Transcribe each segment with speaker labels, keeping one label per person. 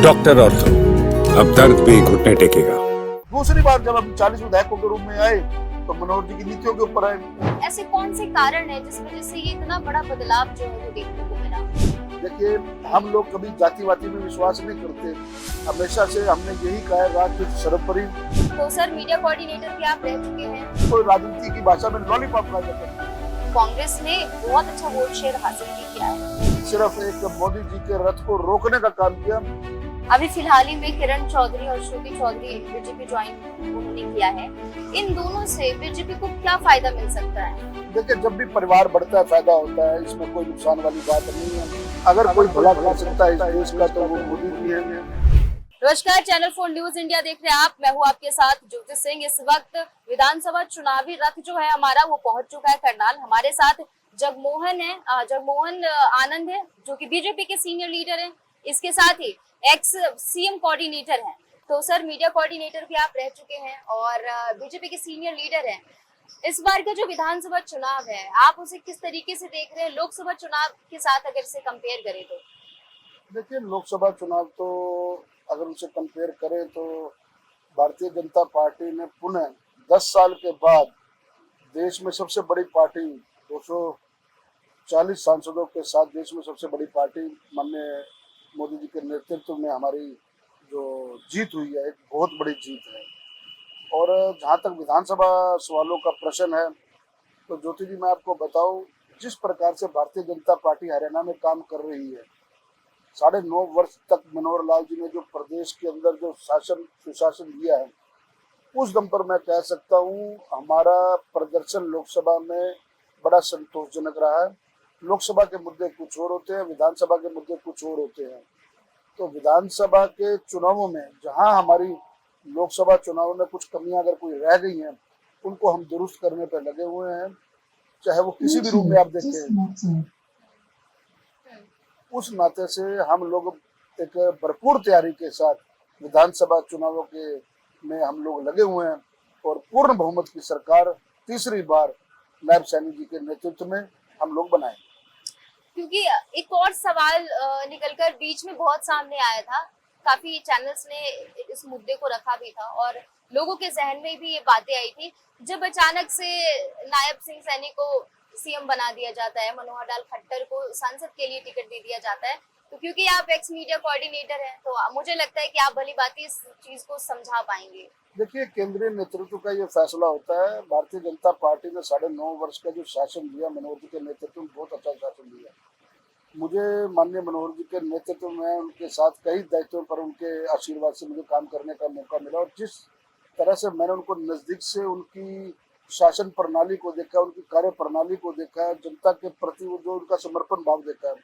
Speaker 1: Doctor ortho, अब दर्द भी घुटने टेकेगा।
Speaker 2: दूसरी बार जब हम 40 विधायकों के रूप में आए तो मनोहर जी की नीतियों के ऊपर आए।
Speaker 3: ऐसे कौन से कारण है जिस वजह से ये इतना बड़ा बदलाव जो है वो देखने को मिला?
Speaker 2: देखिए, हम लोग कभी जातिवादी में विश्वास नहीं करते। हमेशा से हमने यही कहा है, राष्ट्र सर्वोपरि।
Speaker 3: तो सर, मीडिया कोऑर्डिनेटर भी आप रह चुके हैं।
Speaker 2: कोई राजनीति की भाषा में लॉलीपॉप कहा जाता है।
Speaker 3: कांग्रेस ने बहुत अच्छा वोट शेयर हासिल भी किया है।
Speaker 2: सिर्फ एक मोदी जी के रथ को रोकने का काम किया।
Speaker 3: अभी फिलहाल ही में किरण चौधरी और श्रुति चौधरी बीजेपी ज्वाइन उन्होंने किया है। इन दोनों से बीजेपी को क्या फायदा मिल सकता है?
Speaker 2: देखिए, जब भी परिवार बढ़ता है फायदा होता है, इसमें कोई नुकसान वाली बात नहीं है। अगर कोई भला कर सकता है इस देश का तो वो मोदी जी है।
Speaker 3: नमस्कार, चैनल 4 न्यूज इंडिया देख रहे हैं आप। मैं हूं आपके साथ ज्योति सिंह। इस वक्त विधानसभा चुनावी रथ जो है हमारा वो पहुंच चुका है करनाल। हमारे साथ जगमोहन है, जगमोहन आनंद है जो कि बीजेपी के सीनियर लीडर हैं। इसके साथ ही एक्स सीएम कोऑर्डिनेटर हैं। तो सर, मीडिया कोऑर्डिनेटर भी आप रह चुके हैं और बीजेपी के सीनियर लीडर हैं। इस बार का जो विधानसभा चुनाव है, आप उसे किस तरीके से देख रहे हैं लोकसभा चुनाव के साथ अगर इसे कंपेयर करें तो?
Speaker 2: देखिए, लोकसभा चुनाव तो अगर उसे कंपेयर करें तो भारतीय जनता पार्टी ने पुनः 10 साल के बाद देश में सबसे बड़ी पार्टी, 240 सांसदों के साथ देश में सबसे बड़ी पार्टी माननीय मोदी जी के नेतृत्व में हमारी जो जीत हुई है, एक बहुत बड़ी जीत है। और जहाँ तक विधानसभा सवालों का प्रश्न है तो ज्योति जी, मैं आपको बताऊं, जिस प्रकार से भारतीय जनता पार्टी हरियाणा में काम कर रही है, 9.5 वर्ष तक मनोहर लाल जी ने जो प्रदेश के अंदर जो सुशासन दिया है, उस दम पर मैं कह सकता हूँ हमारा प्रदर्शन लोकसभा में बड़ा संतोषजनक रहा है। लोकसभा के मुद्दे कुछ और होते हैं, विधानसभा के मुद्दे कुछ और होते हैं। तो विधानसभा के चुनावों में जहां हमारी लोकसभा चुनावों में कुछ कमियां अगर कोई रह गई हैं, उनको हम दुरुस्त करने पर लगे हुए हैं। चाहे वो किसी भी रूप में आप देखें, उस नाते से हम लोग एक भरपूर तैयारी के साथ विधानसभा चुनावों के में हम लोग लगे हुए हैं और पूर्ण बहुमत की सरकार तीसरी बार नायब सैनी जी के नेतृत्व में हम लोग बनाए।
Speaker 3: क्योंकि एक और सवाल निकलकर बीच में बहुत सामने आया था, काफी चैनल्स ने इस मुद्दे को रखा भी था और लोगों के जहन में भी ये बातें आई थी, जब अचानक से नायब सिंह सैनी को सीएम बना दिया जाता है, मनोहर लाल खट्टर को सांसद के लिए टिकट दे दिया जाता है। तो क्योंकि आप एक्स मीडिया कोऑर्डिनेटर हैं तो मुझे लगता है कि आप भली भांति इस चीज को समझा पाएंगे।
Speaker 2: देखिए, केंद्रीय नेतृत्व का ये फैसला होता है। भारतीय जनता पार्टी ने 9.5 वर्ष का जो शासन दिया मनोहर जी के नेतृत्व में, बहुत अच्छा शासन दिया। मुझे माननीय मनोहर जी के नेतृत्व में उनके साथ कई दायित्वों पर उनके आशीर्वाद से मुझे काम करने का मौका मिला और जिस तरह से मैंने उनको नज़दीक से उनकी शासन प्रणाली को देखा, उनकी कार्य प्रणाली को देखा, जनता के प्रति वो जो उनका समर्पण भाव देखा है,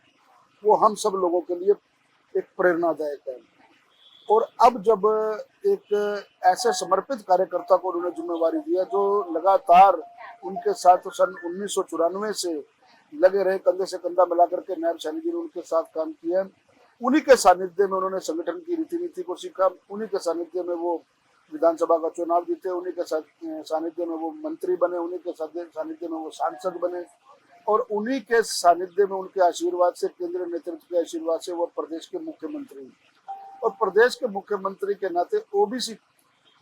Speaker 2: वो हम सब लोगों के लिए एक प्रेरणादायक है। और अब जब एक ऐसे समर्पित कार्यकर्ता को उन्होंने जिम्मेवारी दिया जो लगातार उनके साथ सन 1994 से लगे रहे, कंधे से कंधा मिला करके नायब सैनी जी ने उनके साथ काम किया। उन्हीं के सानिध्य में उन्होंने संगठन की रीति नीति को सीखा, उन्हीं के सानिध्य में वो विधानसभा का चुनाव जीते, उन्हीं के सानिध्य में वो मंत्री बने, उन्हीं के सानिध्य में वो सांसद बने और उन्हीं के सानिध्य में उनके आशीर्वाद से, केंद्रीय नेतृत्व के आशीर्वाद से वो प्रदेश के मुख्यमंत्री और प्रदेश के मुख्यमंत्री के नाते ओबीसी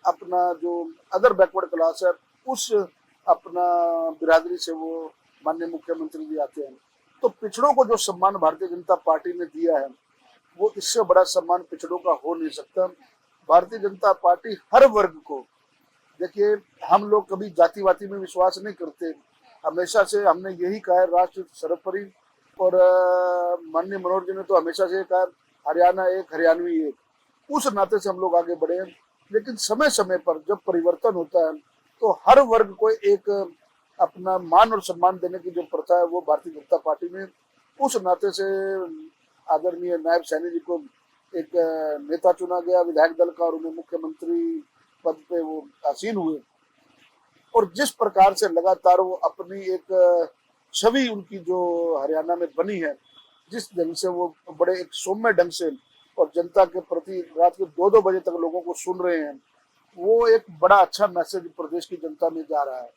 Speaker 2: अपना जो अदर बैकवर्ड क्लास है, उस अपना बिरादरी से वो माननीय मुख्यमंत्री जी आते हैं। तो पिछड़ों को जो सम्मान भारतीय जनता पार्टी ने दिया है, वो इससे बड़ा सम्मान पिछड़ों का हो नहीं सकता। भारतीय जनता पार्टी हर वर्ग को, देखिए, हम लोग कभी जातिवादी में विश्वास नहीं करते। हमेशा से हमने यही कहा है, राष्ट्र सर्वोपरि। और माननीय मनोहर जी ने तो हमेशा से कहा हरियाणा एक, हरियाणवी एक। उस नाते से हम लोग आगे बढ़े हैं। लेकिन समय समय पर जब परिवर्तन होता है तो हर वर्ग को एक अपना मान और सम्मान देने की जो प्रथा है वो भारतीय जनता पार्टी में, उस नाते से आदरणीय नायब सैनी जी को एक नेता चुना गया विधायक दल का और उन्हें मुख्यमंत्री पद पे वो आसीन हुए। और जिस प्रकार से लगातार वो अपनी एक छवि उनकी जो हरियाणा में बनी है, जिस ढंग से वो बड़े एक सौम्य ढंग से और जनता के प्रति रात के 2-2 बजे तक लोगों को सुन रहे हैं, वो एक बड़ा अच्छा मैसेज प्रदेश की जनता में जा रहा है।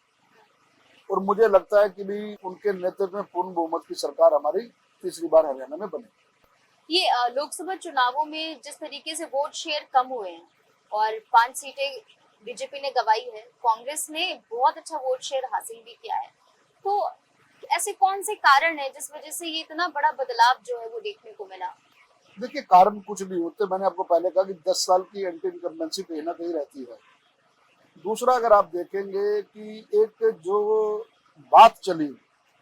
Speaker 2: और मुझे लगता है कि भी उनके नेतृत्व में पूर्ण बहुमत की सरकार हमारी तीसरी बार हरियाणा में बने।
Speaker 3: ये लोकसभा चुनावों में जिस तरीके से वोट शेयर कम हुए हैं और 5 सीटें बीजेपी ने गंवाई है, कांग्रेस ने बहुत अच्छा वोट शेयर हासिल भी किया है, तो ऐसे कौन से कारण है जिस वजह से ये इतना बड़ा बदलाव जो है वो देखने को मिला?
Speaker 2: देखिए, कारण कुछ भी होते, मैंने आपको पहले कहा कि 10 साल की एंटी इनकम्बेंसी कहीं ना कहीं रहती है। दूसरा, अगर आप देखेंगे कि एक जो बात चली,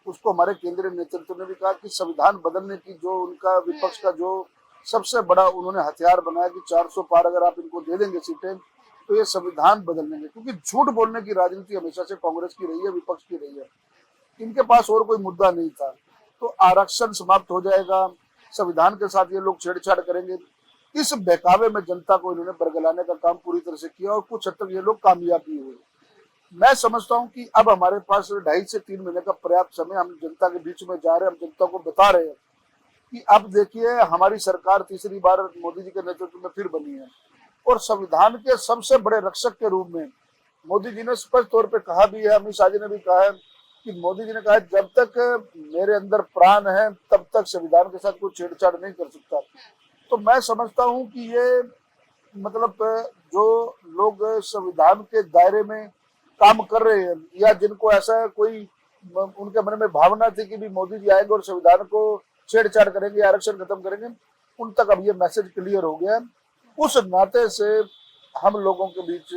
Speaker 2: उसको हमारे केंद्रीय नेतृत्व ने भी कहा कि संविधान बदलने की जो उनका विपक्ष का जो सबसे बड़ा उन्होंने हथियार बनाया कि 400 पार अगर आप इनको दे देंगे सीटें तो ये संविधान बदल देंगे, क्योंकि झूठ बोलने की राजनीति हमेशा से कांग्रेस की रही है, विपक्ष की रही है। इनके पास और कोई मुद्दा नहीं था, तो आरक्षण समाप्त हो जाएगा, संविधान के साथ ये लोग छेड़छाड़ करेंगे। इस बहकावे में जनता को इन्होंने बरगलाने का काम पूरी तरह से किया और कुछ हद तक ये लोग कामयाब भी हुए। मैं समझता हूं कि अब हमारे पास 2.5 से 3 महीने का पर्याप्त समय, हम जनता के बीच में जा रहे हैं, हम जनता को बता रहे हैं कि अब देखिए हमारी सरकार तीसरी बार मोदी जी के नेतृत्व में फिर बनी है और संविधान के सबसे बड़े रक्षक के रूप में मोदी जी ने स्पष्ट तौर पे कहा भी है, अमित शाह जी ने भी कहा है कि मोदी जी ने कहा है जब तक मेरे अंदर प्राण है तब तक संविधान के साथ कोई छेड़छाड़ नहीं कर सकता। तो मैं समझता हूं कि ये मतलब जो लोग संविधान के दायरे में काम कर रहे हैं या जिनको ऐसा कोई उनके मन में भावना थी कि भी मोदी जी आएंगे और संविधान को छेड़छाड़ करेंगे, आरक्षण खत्म करेंगे, उन तक अब ये मैसेज क्लियर हो गया। उस नाते से हम लोगों के बीच,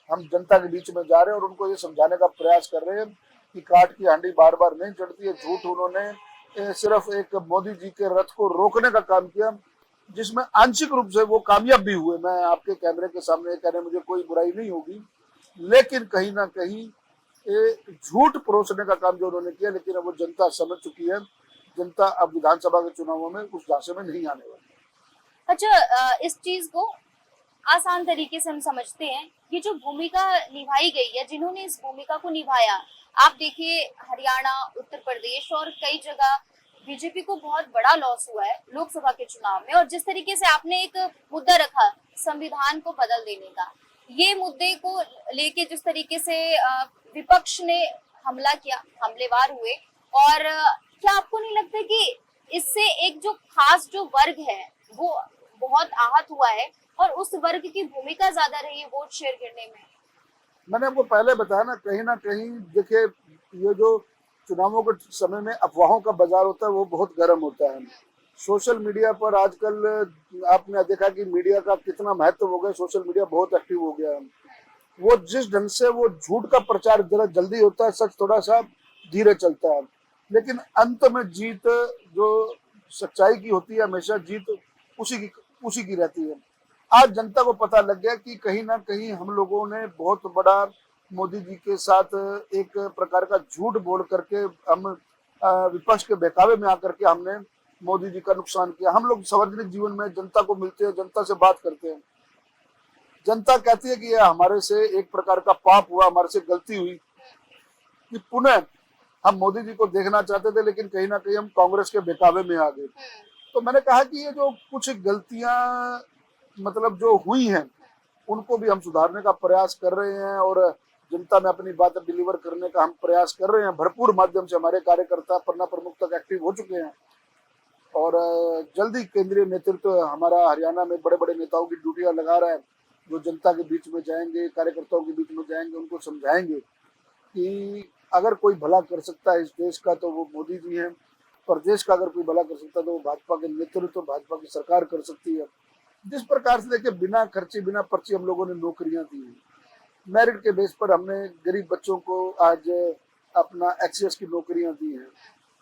Speaker 2: हम जनता के बीच में जा रहे हैं और उनको ये समझाने का प्रयास कर रहे हैं कि काठ की हांडी बार बार नहीं चढ़ती है। झूठ उन्होंने सिर्फ एक मोदी जी के रथ को रोकने का काम किया, जिसमें आंशिक रूप से वो कामयाब भी हुए। मैं आपके कैमरे के सामने कहने मुझे कोई बुराई नहीं होगी, लेकिन कहीं ना कहीं झूठ परोसने का काम जो उन्होंने किया, लेकिन अब वो जनता समझ चुकी है। जनता अब विधानसभा के चुनावों में उस झांसे में नहीं आने वाली।
Speaker 3: अच्छा, इस चीज को आसान तरीके से हम समझते हैं, ये जो भूमिका निभाई गई है, जिन्होंने इस भूमिका को निभाया, आप देखिए हरियाणा, उत्तर प्रदेश और कई जगह बीजेपी को बहुत बड़ा लॉस हुआ है लोकसभा के चुनाव में। और जिस तरीके से आपने एक मुद्दा रखा संविधान को बदल देने का, ये मुद्दे को लेके जिस तरीके से विपक्ष ने हमला किया, हमलेवार हुए, और क्या आपको नहीं लगता कि इससे एक जो खास जो वर्ग है वो बहुत आहत हुआ है और उस वर्ग की भूमिका ज्यादा रही है वोट शेयर करने में?
Speaker 2: मैंने आपको पहले बताया ना कहीं देखिए, ये जो चुनावों के समय में अफवाहों का बाजार होता है वो बहुत गर्म होता है। सोशल मीडिया पर आजकल आपने देखा कि मीडिया का कितना महत्व हो गया, सोशल मीडिया बहुत एक्टिव हो गया है। वो जिस ढंग से वो झूठ का प्रचार जरा जल्दी होता है, सच थोड़ा सा धीरे चलता है, लेकिन अंत में जीत जो सच्चाई की होती है, हमेशा जीत उसी की रहती है। आज जनता को पता लग गया कि कहीं ना कहीं हम लोगों ने बहुत बड़ा मोदी जी के साथ एक प्रकार का झूठ बोल करके हम विपक्ष के बहकावे में आकर के हमने मोदी जी का नुकसान किया। हम लोग सार्वजनिक जीवन में जनता को मिलते हैं, जनता से बात करते हैं, जनता कहती है कि यह हमारे से एक प्रकार का पाप हुआ, हमारे से गलती हुई कि पुनः हम मोदी जी को देखना चाहते थे, लेकिन कहीं ना कहीं हम कांग्रेस के बहकावे में आ गए। तो मैंने कहा कि ये जो कुछ गलतियां मतलब जो हुई हैं उनको भी हम सुधारने का प्रयास कर रहे हैं और जनता में अपनी बात डिलीवर करने का हम प्रयास कर रहे हैं। भरपूर माध्यम से हमारे कार्यकर्ता पन्ना प्रमुख तक एक्टिव हो चुके हैं और जल्दी केंद्रीय नेतृत्व हमारा हरियाणा में बड़े बड़े नेताओं की ड्यूटियां लगा रहा है, जो जनता के बीच में जाएंगे, कार्यकर्ताओं के बीच में जाएंगे, उनको समझाएंगे कि अगर कोई भला कर सकता है इस देश का तो वो मोदी जी हैं, प्रदेश का अगर कोई भला कर सकता है तो वो भाजपा के नेतृत्व, भाजपा की सरकार कर सकती है। जिस प्रकार से देखिए बिना खर्चे बिना पर्ची हम लोगों ने नौकरियां दी हैं, मेरिट के बेस पर हमने गरीब बच्चों को आज अपना HCS की नौकरियां दी हैं।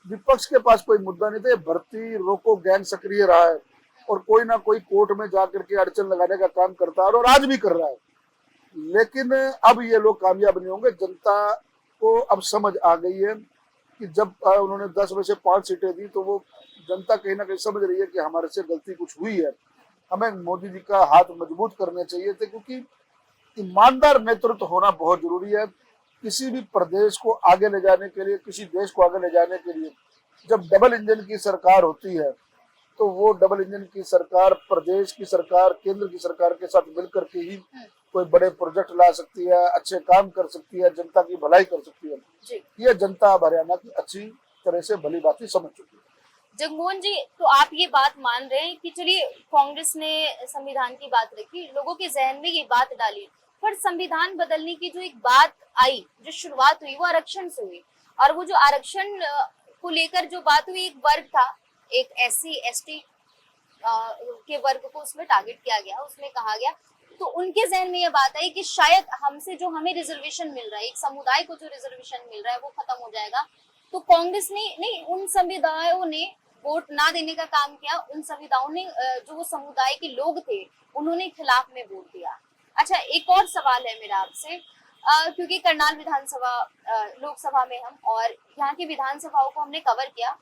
Speaker 2: विपक्ष के पास कोई मुद्दा नहीं था, भर्ती रोको गैंग सक्रिय रहा है और कोई ना कोई कोर्ट में जाकर के अड़चन लगाने का काम करता है और आज भी कर रहा है, लेकिन अब ये लोग कामयाब नहीं होंगे। जनता को अब समझ आ गई है कि जब उन्होंने 10 में से 5 सीटें दी तो वो जनता कहीं ना कहीं समझ रही है कि हमारे से गलती कुछ हुई है, हमें मोदी जी का हाथ मजबूत करने चाहिए थे, क्योंकि ईमानदार नेतृत्व होना बहुत जरूरी है। किसी भी प्रदेश को आगे ले जाने के लिए, किसी देश को आगे ले जाने के लिए जब डबल इंजन की सरकार होती है तो वो डबल इंजन की सरकार प्रदेश की सरकार, केंद्र की सरकार के साथ मिलकर के ही कोई बड़े प्रोजेक्ट ला सकती है, अच्छे काम कर सकती है, जनता की भलाई कर सकती है। ये जनता अब हरियाणा की अच्छी तरह से भली बात समझ चुकी है।
Speaker 3: जगमोहन जी, तो आप ये बात मान रहे हैं कि चलिए कांग्रेस ने संविधान की बात रखी, लोगों के जहन में ये बात डाली, पर संविधान बदलने की जो एक बात आई, जो शुरुआत हुई वो आरक्षण से हुई। और वो जो आरक्षण को लेकर जो बात हुई, एक वर्ग था, एक SC ST के वर्ग को उसमें टारगेट किया गया, उसमें कहा गया, तो उनके जहन में ये बात आई कि शायद हमसे जो हमें रिजर्वेशन मिल रहा है, एक समुदाय को जो रिजर्वेशन मिल रहा है वो खत्म हो जाएगा। तो कांग्रेस ने नहीं, उन समुदायों ने वोट ना देने का काम किया, उन समुदायों ने जो वो समुदाय के लोग थे उन्होंने खिलाफ में वोट दिया। अच्छा, एक और सवाल है मेरा आपसे, क्योंकि करनाल विधानसभा लोकसभा में हम और यहाँ की विधानसभाओं को हमने कवर किया,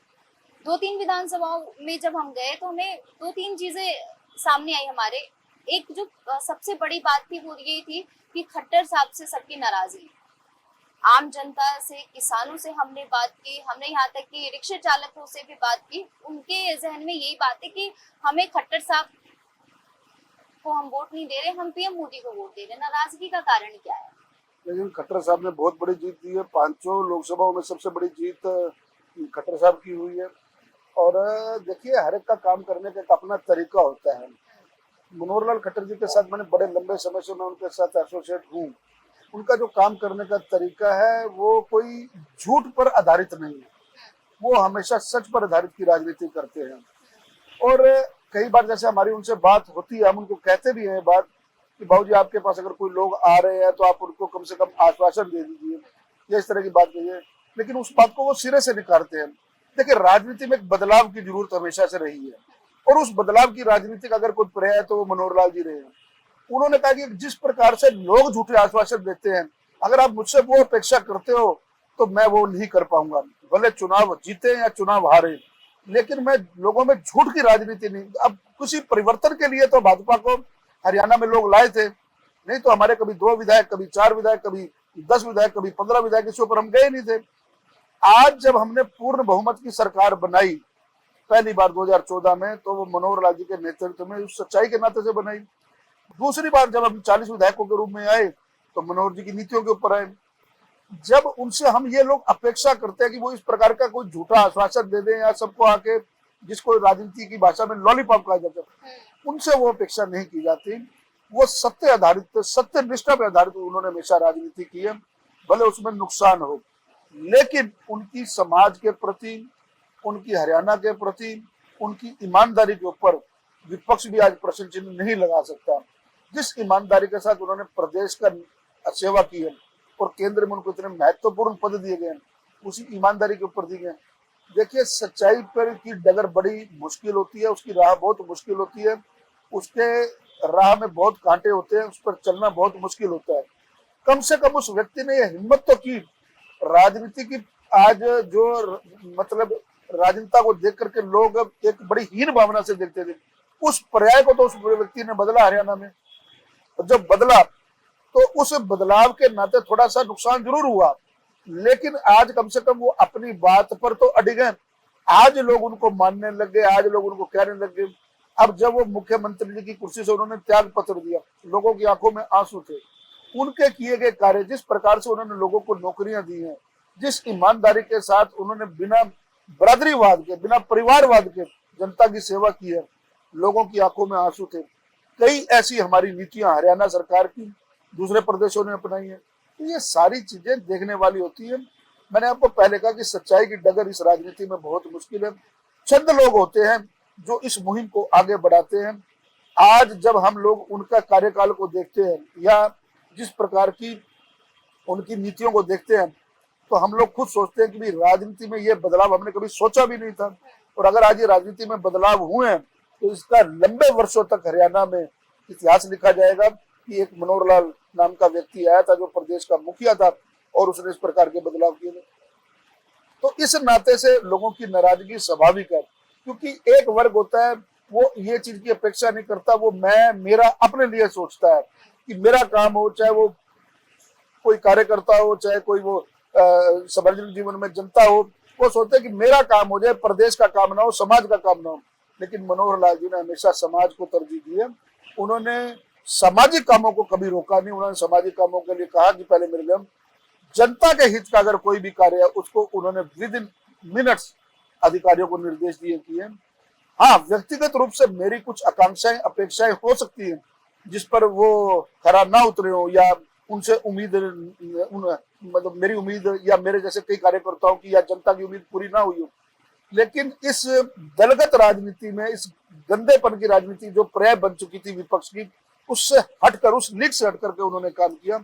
Speaker 3: 2-3 विधानसभाओं में जब हम गए तो हमें 2-3 चीजें सामने आई हमारे। एक जो सबसे बड़ी बात थी वो ये थी कि खट्टर साहब से सबकी नाराजगी, आम जनता से, किसानों से हमने बात की, हमने यहाँ तक कि रिक्शा चालकों से भी बात की, उनके जहन में यही बात है कि हमें खट्टर साहब को हम वोट नहीं दे रहे, हम PM मोदी को वोट दे रहे। नाराजगी का कारण क्या है?
Speaker 2: लेकिन खट्टर साहब ने बहुत बड़ी जीत दी है, 5 लोकसभाओं में सबसे बड़ी जीत खट्टर साहब की हुई है। और देखिए, हर एक का काम करने का एक अपना तरीका होता है। मनोहर लाल खट्टर जी के साथ मैंने बड़े लंबे समय से मैं उनके साथ एसोसिएट हूँ। उनका जो काम करने का तरीका है वो कोई झूठ पर आधारित नहीं है, वो हमेशा सच पर आधारित की राजनीति करते हैं। और कई बार जैसे हमारी उनसे बात होती है, हम उनको कहते भी हैं बात कि बाबूजी आपके पास अगर कोई लोग आ रहे हैं तो आप उनको कम से कम आश्वासन दे दीजिए, या इस तरह की बात कहिए, लेकिन उस बात को वो सिरे से निकालते हैं। देखिए, राजनीति में एक बदलाव की जरूरत हमेशा से रही है, और उस बदलाव की राजनीति का अगर कोई पर्याय है तो वो मनोहर लाल जी रहे हैं। उन्होंने कहा कि जिस प्रकार से लोग झूठे आश्वासन देते हैं, अगर आप मुझसे वो अपेक्षा करते हो तो मैं वो नहीं कर पाऊंगा, भले चुनाव जीते या चुनाव हारे, लेकिन मैं लोगों में झूठ की राजनीति नहीं। अब किसी परिवर्तन के लिए तो भाजपा को हरियाणा में लोग लाए थे, नहीं तो हमारे कभी 2 विधायक, कभी 4 विधायक, कभी 10 विधायक, कभी 15 विधायक, इसके ऊपर हम गए नहीं थे। आज जब हमने पूर्ण बहुमत की सरकार बनाई पहली बार 2014 में, तो वो मनोहर लाल जी के नेतृत्व में उस सच्चाई के नाते से बनाई। दूसरी बार जब हम 40 विधायकों के रूप में आए तो मनोहर जी की नीतियों के ऊपर आए। जब उनसे हम ये लोग अपेक्षा करते हैं कि वो इस प्रकार का कोई झूठा आश्वासन दे दें, या सबको आके, जिसको राजनीति की भाषा में लॉलीपॉप कहा जाता है, उनसे वो अपेक्षा नहीं की जाती। वो सत्य आधारित, सत्य निष्ठा पर आधारित उन्होंने हमेशा राजनीति की है, भले उसमें नुकसान हो, लेकिन उनकी समाज के प्रति, उनकी हरियाणा के प्रति, उनकी ईमानदारी के ऊपर विपक्ष भी आज प्रश्न चिन्ह नहीं लगा सकता। जिस ईमानदारी के साथ उन्होंने प्रदेश का सेवा की है और केंद्र में उनको इतने महत्वपूर्ण पद दिए गए, उसी ईमानदारी के ऊपर दिए गए। देखिए, सच्चाई पर की डगर बड़ी मुश्किल होती है, उसकी राह बहुत मुश्किल होती है, उसके राह में बहुत कांटे होते हैं, उस पर चलना बहुत मुश्किल होता है। कम से कम उस व्यक्ति ने यह हिम्मत तो की, राजनीति की आज जो मतलब राजनेता को देख करके लोग एक बड़ी हीन भावना से देखते थे, उस पर्याय को तो उस व्यक्ति ने बदला हरियाणा में। और जब बदला तो उस बदलाव के नाते थोड़ा सा नुकसान जरूर हुआ, लेकिन आज कम से कम वो अपनी बात पर तो अड़िग हैं। आज लोग उनको मानने लग गए, आज लोग उनको कहने लग गए। अब जब वो मुख्यमंत्री जी की कुर्सी से उन्होंने त्याग पत्र दिया, लोगों की आंखों में आंसू थे। उनके किए गए कार्य, जिस प्रकार से उन्होंने लोगों को नौकरियां दी हैं, जिस ईमानदारी के साथ उन्होंने बिना बरादरीवाद के, बिना परिवारवाद के जनता की सेवा की है, लोगों की आंखों में आंसू थे। कई ऐसी हमारी नीतियां हरियाणा सरकार की दूसरे प्रदेशों ने अपनाई है। तो ये सारी चीजें देखने वाली होती है। मैंने आपको पहले कहा कि सच्चाई की डगर इस राजनीति में बहुत मुश्किल है। चंद लोग होते हैं जो इस मुहिम को आगे बढ़ाते हैं। आज जब हम लोग उनका कार्यकाल को देखते हैं या जिस प्रकार की उनकी नीतियों को देखते हैं, तो हम लोग खुद सोचते हैं कि भाई राजनीति में ये बदलाव हमने कभी सोचा भी नहीं था। और अगर आज ये राजनीति में बदलाव हुए हैं तो इसका लंबे वर्षों तक हरियाणा में इतिहास लिखा जाएगा कि एक मनोहर लाल नाम का व्यक्ति आया था जो प्रदेश का मुखिया था और उसने इस प्रकार के बदलाव किए। तो इस नाते से लोगों की नाराजगी स्वाभाविक है, क्योंकि एक वर्ग होता है वो ये चीज की अपेक्षा नहीं करता, वो मैं मेरा अपने लिए सोचता है कि मेरा काम हो, चाहे वो कोई कार्यकर्ता हो, चाहे कोई वो सार्वजनिक जीवन में जनता हो, वो सोचते हैं कि मेरा काम हो जाए, प्रदेश का काम ना हो, समाज का काम ना हो। लेकिन मनोहर लाल जी ने हमेशा समाज को तरजीह दी है। उन्होंने सामाजिक कामों को कभी रोका नहीं। उन्होंने सामाजिक कामों के लिए कहा कि पहले मेरे लिए जनता के हित का अगर कोई भी कार्य है उसको उन्होंने विद इन मिनट्स अधिकारियों को निर्देश दिए किए। हाँ, व्यक्तिगत रूप से मेरी कुछ आकांक्षाएं अपेक्षाएं हो सकती हैं जिस पर वो खरा ना उतरे हो, या उनसे मतलब मेरी उम्मीद या मेरे जैसे कई कार्यकर्ताओं की या जनता की उम्मीद पूरी ना हुई हो। लेकिन इस दलगत राजनीति में, इस गंदेपन की राजनीति जो पर्याय बन चुकी थी विपक्ष की, उससे हटकर, उस लीक से हटकर के उन्होंने काम किया।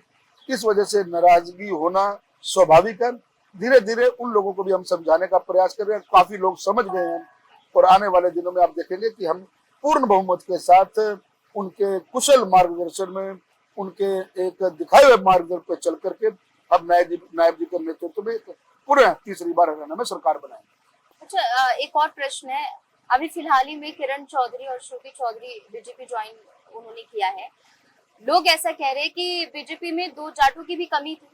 Speaker 2: इस वजह से नाराजगी होना स्वाभाविक है। धीरे धीरे उन लोगों को भी हम समझाने का प्रयास कर रहे हैं, काफी लोग समझ गए हैं और आने वाले दिनों में आप देखेंगे कि हम पूर्ण बहुमत के साथ उनके कुशल मार्गदर्शन में, उनके एक दिखाए हुए मार्गदर्शन पर चल करके अब नायब जी के नेतृत्व में पूरे तीसरी बार हरियाणा में सरकार बनाएंगे।
Speaker 3: अच्छा, एक और प्रश्न है। अभी फिलहाल ही में किरण चौधरी और श्रुति चौधरी बीजेपी ज्वाइन उन्होंने किया है। लोग ऐसा कह रहे हैं कि बीजेपी में दो जाटों की भी कमी थी,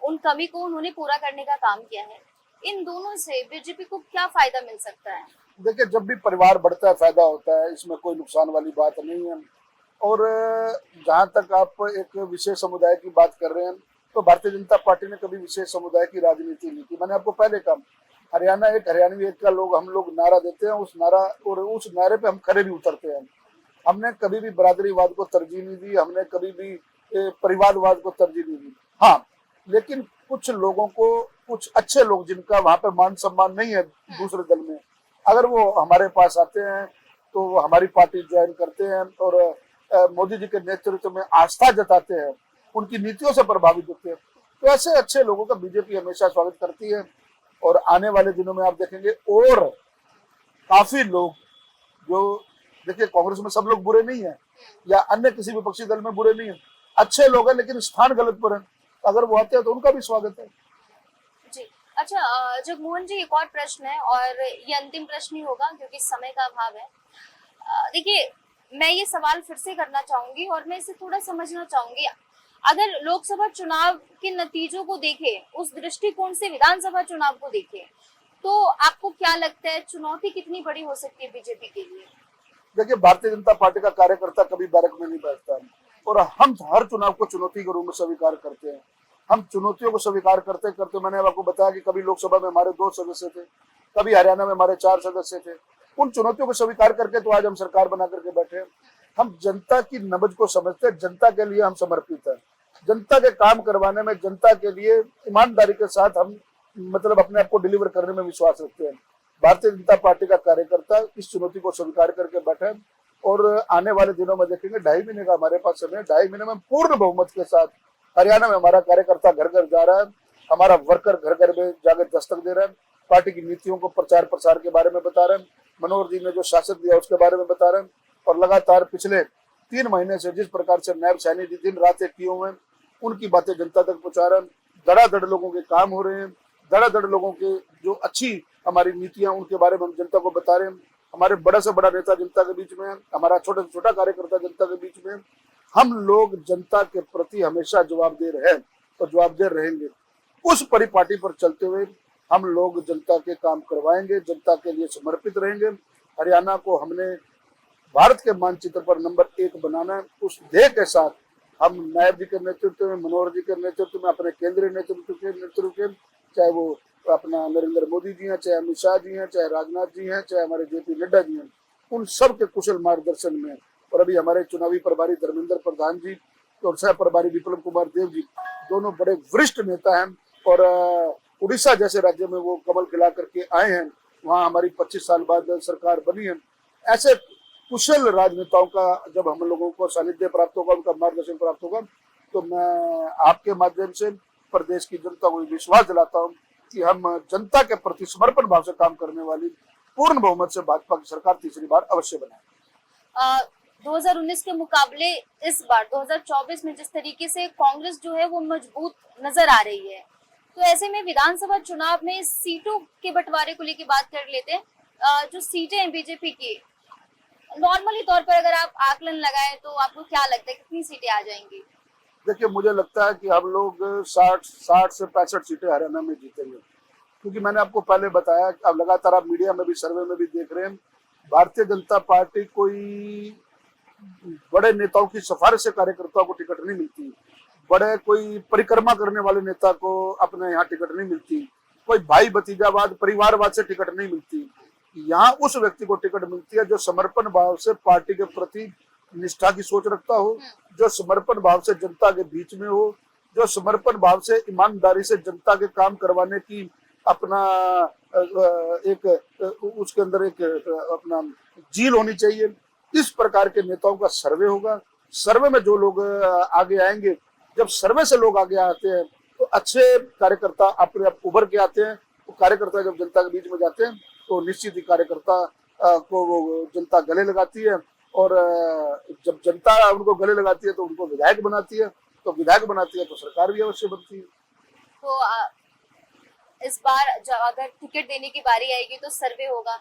Speaker 3: उन कमी को उन्होंने पूरा करने का काम किया है। इन दोनों से बीजेपी को क्या फायदा मिल सकता है?
Speaker 2: देखिए, जब भी परिवार बढ़ता है फायदा होता है, इसमें कोई नुकसान वाली बात नहीं है। और जहां तक आप एक विशेष समुदाय की बात कर रहे हैं, तो भारतीय जनता पार्टी ने कभी विशेष समुदाय की राजनीति नहीं की। मैंने आपको पहले कहा, हरियाणा एक, हरियाणवी एक का हम लोग नारा देते हैं, उस नारे पे हम खरे भी उतरते हैं। हमने कभी भी बरादरीवाद को तरजीह नहीं दी, हमने कभी भी परिवारवाद को तरजीह नहीं दी। हाँ, लेकिन कुछ लोगों को, कुछ अच्छे लोग जिनका वहां पर मान सम्मान नहीं है दूसरे दल में, अगर वो हमारे पास आते हैं तो वो हमारी पार्टी ज्वाइन करते हैं और मोदी जी के नेतृत्व में आस्था जताते हैं, उनकी नीतियों से प्रभावित होते हैं, तो ऐसे अच्छे लोगों का बीजेपी हमेशा स्वागत करती है। और आने वाले दिनों में आप देखेंगे और काफी लोग, जो देखिए कांग्रेस में सब लोग बुरे नहीं है या अन्य किसी विपक्षी दल में बुरे नहीं है, अच्छे लोग हैं लेकिन स्थान गलत पर है, अगर वो आते हैं तो उनका भी स्वागत है
Speaker 3: जी। अच्छा, जगमोहन जी, एक और प्रश्न है और ये अंतिम प्रश्न ही होगा क्योंकि समय का अभाव है। देखिए, मैं ये सवाल फिर से करना चाहूंगी और मैं इसे थोड़ा समझना चाहूंगी। अगर लोकसभा चुनाव के नतीजों को देखें, उस दृष्टिकोण से विधानसभा चुनाव को देखें, तो आपको क्या लगता है चुनौती कितनी बड़ी हो सकती है बीजेपी के लिए?
Speaker 2: देखिए, भारतीय जनता पार्टी का कार्यकर्ता कभी बैरक में नहीं बैठता और हम हर चुनाव को चुनौती के रूप में स्वीकार करते हैं। हम चुनौतियों को स्वीकार करते करते, मैंने आपको बताया कि कभी लोकसभा में हमारे 2 सदस्य थे, कभी हरियाणा में हमारे 4 सदस्य थे। उन चुनौतियों को स्वीकार करके तो आज हम सरकार बना करके बैठे हैं। हम जनता की नब्ज को समझते हैं, जनता के लिए हम समर्पित हैं, जनता के काम करवाने में, जनता के लिए ईमानदारी के साथ हम मतलब अपने आप को डिलीवर करने में विश्वास रखते हैं। भारतीय जनता पार्टी का कार्यकर्ता इस चुनौती को स्वीकार करके बैठे हैं और आने वाले दिनों में देखेंगे, 2.5 महीने का हमारे पास समय है, 2.5 महीने में पूर्ण बहुमत के साथ हरियाणा में हमारा कार्यकर्ता घर घर जा रहा है, हमारा वर्कर घर घर में जाकर दस्तक दे रहा है, पार्टी की नीतियों को प्रचार प्रसार के बारे में बता रहे हैं, मनोहर जी ने जो शासन दिया उसके बारे में बता रहे हैं और लगातार पिछले 3 महीने से जिस प्रकार से नायब सैनी जी दिन रात एक किए हुए हैं, उनकी बातें जनता तक पहुंचा रहे हैं। धड़ाधड़ लोगों के काम हो रहे हैं, धड़ाधड़ लोगों के जो अच्छी हमारी नीतियां उनके बारे में हम जनता को बता रहे हैं। हमारे बड़ा से बड़ा नेता जनता के बीच में है, हमारा छोटा से छोटा कार्यकर्ता जनता के बीच में है। हम लोग जनता के प्रति हमेशा जवाबदेह हैं और जवाबदेह रहेंगे। उस परिपाटी पर चलते हुए हम लोग जनता के काम करवाएंगे, जनता के लिए समर्पित रहेंगे। हरियाणा को हमने भारत के मानचित्र पर नंबर 1 बनाना है। उस ध्येय के साथ हम नायब जी के नेतृत्व में, मनोहर जी के नेतृत्व में, अपने केंद्रीय नेतृत्व के, चाहे वो अपना नरेंद्र मोदी जी हैं, चाहे अमित शाह जी हैं, चाहे राजनाथ जी हैं, चाहे हमारे जेपी नड्डा जी हैं, उन सब के कुशल मार्गदर्शन में, और अभी हमारे चुनावी प्रभारी धर्मेंद्र प्रधान जी और सह प्रभारी विप्लव कुमार देव जी, दोनों बड़े वरिष्ठ नेता हैं और उड़ीसा जैसे राज्य में वो कमल खिला करके आए हैं, वहाँ हमारी 25 साल बाद सरकार बनी है। ऐसे कुशल राजनेताओं का जब हम लोगों को सानिध्य प्राप्त होगा, उनका मार्गदर्शन प्राप्त होगा, तो मैं आपके माध्यम से प्रदेश की जनता को विश्वास दिलाता हूँ कि हम जनता के प्रति समर्पण भाव से काम करने वाली पूर्ण बहुमत से भाजपा की सरकार तीसरी बार अवश्य बनाएंगे।
Speaker 3: 2019 के मुकाबले इस बार 2024 में जिस तरीके से कांग्रेस जो है वो मजबूत नजर आ रही है, तो ऐसे में विधानसभा चुनाव में सीटों के बंटवारे को लेकर बात कर लेते हैं। जो सीटें हैं बीजेपी की, नॉर्मली तौर पर अगर आप आकलन लगाएं तो आपको क्या लगता है कितनी सीटें आ जाएंगी?
Speaker 2: देखिए, मुझे लगता है कि हम लोग 60 से 65 सीटें हरियाणा में जीतेंगे, क्योंकि मैंने आपको पहले बताया, अब लगातार आप मीडिया में भी, सर्वे में भी देख रहे हैं, भारतीय जनता पार्टी कोई बड़े नेताओं की सिफारिश से कार्यकर्ताओं को टिकट नहीं मिलती, बड़े कोई परिक्रमा करने वाले नेता को अपने यहाँ टिकट नहीं मिलती। कोई भाई भतीजावाद परिवारवाद से टिकट नहीं मिलती। यहाँ उस व्यक्ति को टिकट मिलती है जो समर्पण भाव से पार्टी के प्रति निष्ठा की सोच रखता हो, जो समर्पण भाव से जनता के बीच में हो, जो समर्पण भाव से ईमानदारी से जनता के काम करवाने की अपना एक उसके अंदर एक अपना जील होनी चाहिए। इस प्रकार के नेताओं का सर्वे होगा। सर्वे में जो लोग आगे आएंगे, जब सर्वे से लोग आगे आते हैं तो अच्छे कार्यकर्ता अपने आप उभर के आते हैं। तो कार्यकर्ता जब जनता के बीच में जाते हैं तो निश्चित ही कार्यकर्ता को वो जनता गले लगाती है, और जब जनता उनको गले लगाती है तो उनको विधायक बनाती है, तो विधायक बनाती है तो सरकार भी अवश्य बनती है।
Speaker 3: तो इस बार अगर टिकट देने की बारी आएगी तो सर्वे होगा।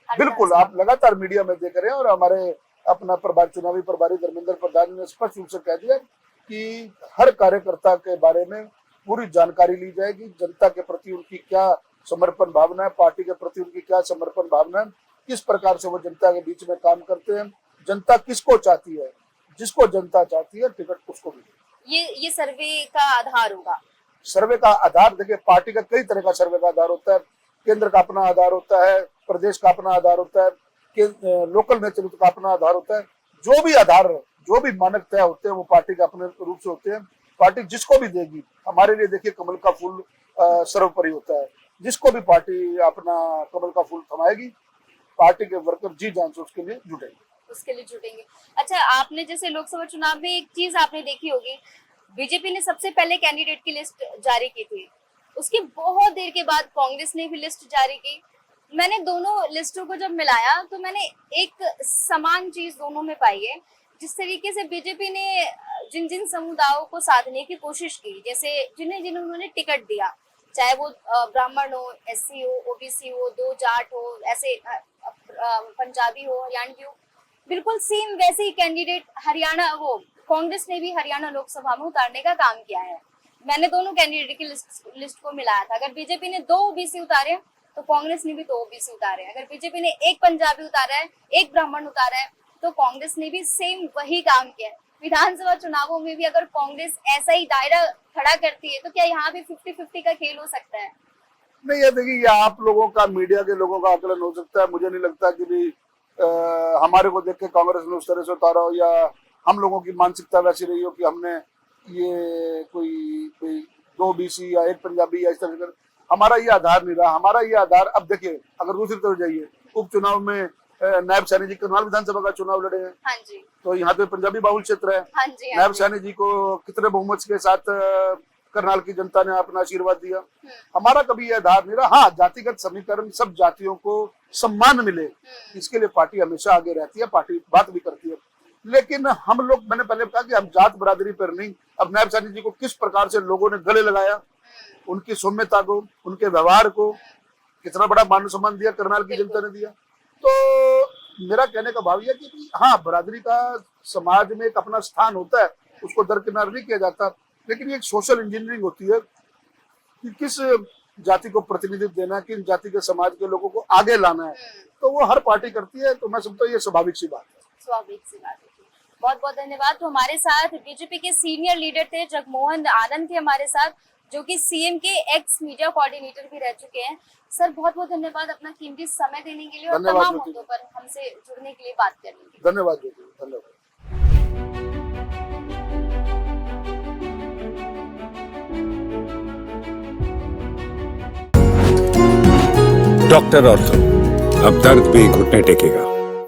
Speaker 2: बिल्कुल, आप लगातार मीडिया में देख रहे हैं, और हमारे अपना चुनावी प्रभारी धर्मेंद्र प्रधान ने स्पष्ट रूप से कह दिया कि हर कार्यकर्ता के बारे में पूरी जानकारी ली जाएगी। जनता के प्रति उनकी क्या समर्पण भावना है, पार्टी के प्रति उनकी क्या समर्पण भावना है, किस प्रकार से वो जनता के बीच में काम करते हैं, जनता किसको चाहती है, जिसको जनता चाहती है टिकट उसको भी।
Speaker 3: ये सर्वे का आधार होगा।
Speaker 2: सर्वे का आधार देखिए, पार्टी का कई तरह का सर्वे का आधार होता है। केंद्र का अपना आधार होता है, प्रदेश का अपना आधार होता है, लोकल नेतृत्व का अपना आधार होता है। जो भी आधार, जो भी मानक तय होते हैं वो पार्टी के अपने रूप से होते हैं। पार्टी जिसको भी देगी, हमारे लिए देखिए कमल का फूल सर्वोपरि होता है। जिसको भी पार्टी अपना कमल का फूल थमाएगी, पार्टी के वर्कर जी जान से उसके लिए जुटेंगे।
Speaker 3: अच्छा, आपने जैसे लोकसभा चुनाव में एक चीज आपने देखी होगी, बीजेपी ने सबसे पहले कैंडिडेट की लिस्ट जारी की थी, उसके बहुत देर के बाद कांग्रेस ने भी लिस्ट जारी की। मैंने दोनों लिस्टों को जब मिलाया तो मैंने एक समान चीज दोनों में पाई है। जिस तरीके से बीजेपी ने जिन जिन समुदायों को साधने की कोशिश की, जैसे जिन्हें उन्होंने टिकट दिया, चाहे वो ब्राह्मण हो, एससी हो, ओबीसी हो, दो जाट हो, ऐसे पंजाबी हो, हरियाणवी हो, बिल्कुल सेम वैसे ही कैंडिडेट हरियाणा वो कांग्रेस ने भी हरियाणा लोकसभा में उतारने का काम किया है। मैंने दोनों कैंडिडेट की लिस्ट को मिलाया था। अगर बीजेपी ने 2 ओबीसी उतारे तो कांग्रेस ने भी 2 ओबीसी उतारे। अगर बीजेपी ने एक पंजाबी उतारा है, एक ब्राह्मण उतारा है, तो कांग्रेस ने भी सेम वही काम किया है। विधानसभा चुनावों में भी अगर कांग्रेस ऐसा ही दायरा खड़ा करती है तो क्या यहाँ भी 50-50 का खेल हो सकता है?
Speaker 2: नहीं, ये देखिए, ये आप लोगों का, मीडिया के लोगों का आकलन हो सकता है। मुझे नहीं लगता कि भी हमारे को देख के कांग्रेस ने उस तरह से उतारा हो, या हम लोगों की मानसिकता वैसी रही हो कि हमने ये कोई 2 ओबीसी या एक पंजाबी या इस तरह से। हमारा ये आधार नहीं रहा। हमारा ये आधार, अब देखिए, अगर दूसरी तरफ जाइए, उपचुनाव में नायब सैनी जी करनाल विधानसभा का चुनाव लड़े हैं।
Speaker 3: हाँ जी।
Speaker 2: तो यहाँ पे पंजाबी बाहुल क्षेत्र है।
Speaker 3: हाँ जी,
Speaker 2: नायब सैनी जी को कितने बहुमत के साथ करनाल की जनता ने अपना आशीर्वाद दिया। हमारा कभी यह आधार नहीं रहा। हाँ, जातिगत समीकरण, सब जातियों को सम्मान मिले, इसके लिए पार्टी हमेशा आगे रहती है, पार्टी बात भी करती है। लेकिन हम लोग, मैंने पहले कहा कि हम जात बरादरी पर नहीं। अब नायब सैनी जी को किस प्रकार से लोगों ने गले लगाया, उनकी सौम्यता को, उनके व्यवहार को कितना बड़ा मान सम्मान दिया, करनाल की जनता ने दिया। तो मेरा कहने का भाव यह कि हाँ, बरादरी का समाज में एक अपना स्थान होता है, उसको दरकिनार नहीं किया जाता। लेकिन ये एक सोशल इंजीनियरिंग होती है कि किस जाति को प्रतिनिधित्व देना है, किस जाति के समाज के लोगों को आगे लाना है, तो वो हर पार्टी करती है। तो मैं समझता हूँ ये स्वाभाविक सी बात है।
Speaker 3: बहुत बहुत धन्यवाद। तो हमारे साथ बीजेपी के सीनियर लीडर थे जगमोहन आनंद थे हमारे साथ, जो कि सीएम के एक्स मीडिया कोऑर्डिनेटर भी रह चुके हैं। सर, बहुत बहुत धन्यवाद अपना कीमती समय देने के लिए और तमाम मुद्दों पर हमसे जुड़ने के लिए, बात करने के लिए।
Speaker 2: धन्यवाद।
Speaker 1: डॉक्टर ऑर्थो, अब दर्द भी घुटने टेकेगा।